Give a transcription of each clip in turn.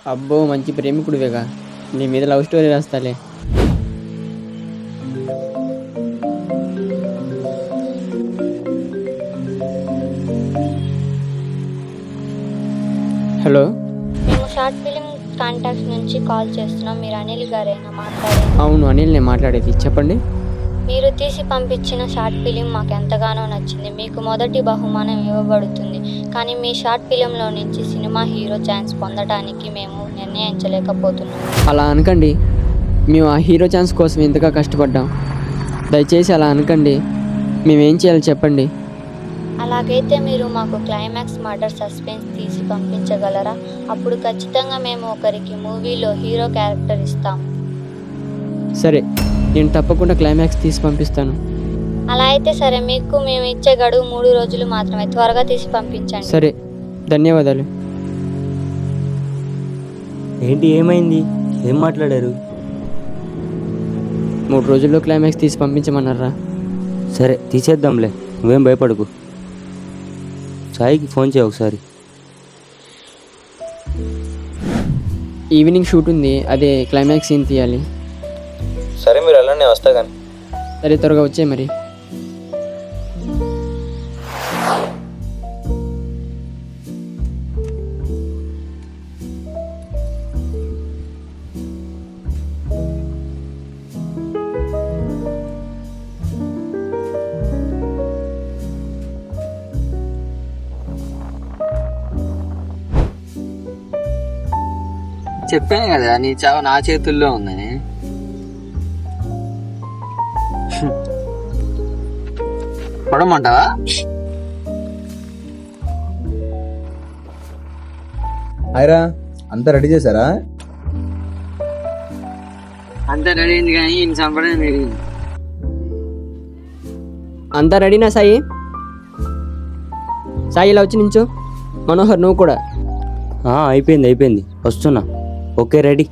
అబ్బో మంచి ప్రేమికుడివేగా, నీ మీద లవ్ స్టోరీ రాస్తాలే. హలో, మేము షార్ట్ ఫిలిం కాంటాక్ట్స్ నుంచి కాల్ చేస్తున్నాం. మీరు అనిల్ గారేనా మాట్లాడేది? అవును అనిల్, నేను మాట్లాడేది. చెప్పండి. మీరు తీసి పంపించిన షార్ట్ ఫిలిం మాకు ఎంతగానో నచ్చింది. మీకు మొదటి బహుమానం ఇవ్వబడుతుంది. కానీ మీ షార్ట్ ఫిలింలో నుంచి సినిమా హీరో ఛాన్స్ పొందడానికి మేము నిర్ణయించలేకపోతున్నాం. అలా అనకండి, మేము ఆ హీరో ఛాన్స్ కోసం ఎంతగా కష్టపడ్డాం. దయచేసి అలా అనకండి. మేమేం చేయాలి చెప్పండి. అలాగైతే మీరు మాకు క్లైమాక్స్ మర్డర్ సస్పెన్స్ తీసి పంపించగలరా? అప్పుడు ఖచ్చితంగా మేము ఒకరికి మూవీలో హీరో క్యారెక్టర్ ఇస్తాం. సరే, నేను తప్పకుండా క్లైమాక్స్ తీసి పంపిస్తాను. అలా అయితే సరే, మీకు మేము ఇచ్చే గడువు 3 రోజులు మాత్రమే. త్వరగా తీసి పంపించండి. సరే, ధన్యవాదాలు. ఏంటి, ఏమైంది? ఏం మాట్లాడారు? 3 రోజుల్లో క్లైమాక్స్ తీసి పంపించమన్నారా? సరే తీసేద్దాంలే, నువ్వేం భయపడకు. సాయికి ఫోన్ చేయ ఒకసారి. ఈవినింగ్ షూట్ ఉంది, అదే క్లైమాక్స్ సీన్ తీయాలి. సరే మీరు అలానే వస్తా కానీ. సరే, త్వరగా వచ్చే మరి. చెప్పాను కదా నీ చావు నా చేతుల్లో ఉందని. పడమంటావా? హాయ్రా, అంతా రెడీ చేశారా? అంతా రెడీ అయింది కానీ ఈయన చంపడం లేదు. అంతా రెడీనా సాయి? సాయి ఇలా వచ్చి నించో. మనోహర్ నువ్వు కూడా. అయిపోయింది, వస్తున్నా. Okay, ready.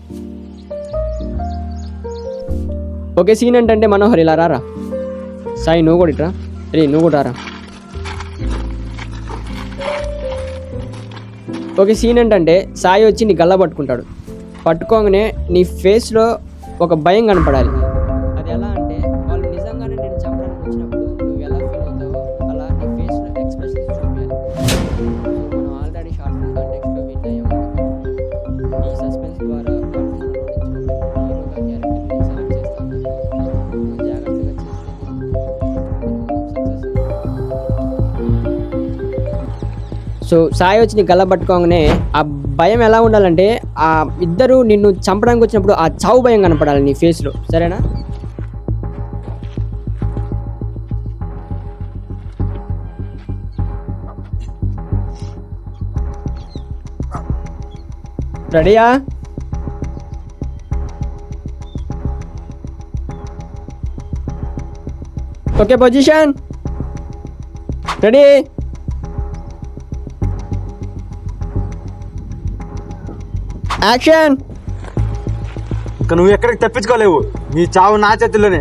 ఓకే, సీన్ అంటే మనోహర్ ఇలా రారా. సాయి నువ్వు కూడా ఇట్రా. రే నువ్వు కూడా రారా. ఓకే, సీన్ ఏంటంటే సాయి వచ్చి నీ గల్లా పట్టుకుంటాడు. పట్టుకోగానే నీ ఫేస్లో ఒక భయం కనపడాలి. అది ఎలా అంటే వాళ్ళు నిజంగానే నేను చంపడానికి వచ్చినప్పుడు నువ్వు ఎలా ఫీల్ అవుతావో అలా నీ ఫేస్లో ఎక్స్ప్రెషన్స్ చూపించాలి. మనం ఆల్రెడీ షార్ట్ ఫిల్మ్ కాంటెక్స్ట్లో విన్ అయ్యాము. ఈ సస్పెన్స్ ద్వారా హీరోగా క్యారెక్టర్ని సెలెక్ట్ చేస్తాను. నువ్వు జాగ్రత్తగా సో సాయి వచ్చి నీ గల్ల పట్టుకోగానే ఆ భయం ఎలా ఉండాలంటే ఆ ఇద్దరు నిన్ను చంపడానికి వచ్చినప్పుడు ఆ చావు భయం కనపడాలి నీ ఫేస్లో. సరేనా? రెడీయా? Okay, position ready. యాక్షన్. ఇక నువ్వు ఎక్కడికి తప్పించుకోలేవు. నీ చావు నా చేతుల్లోనే.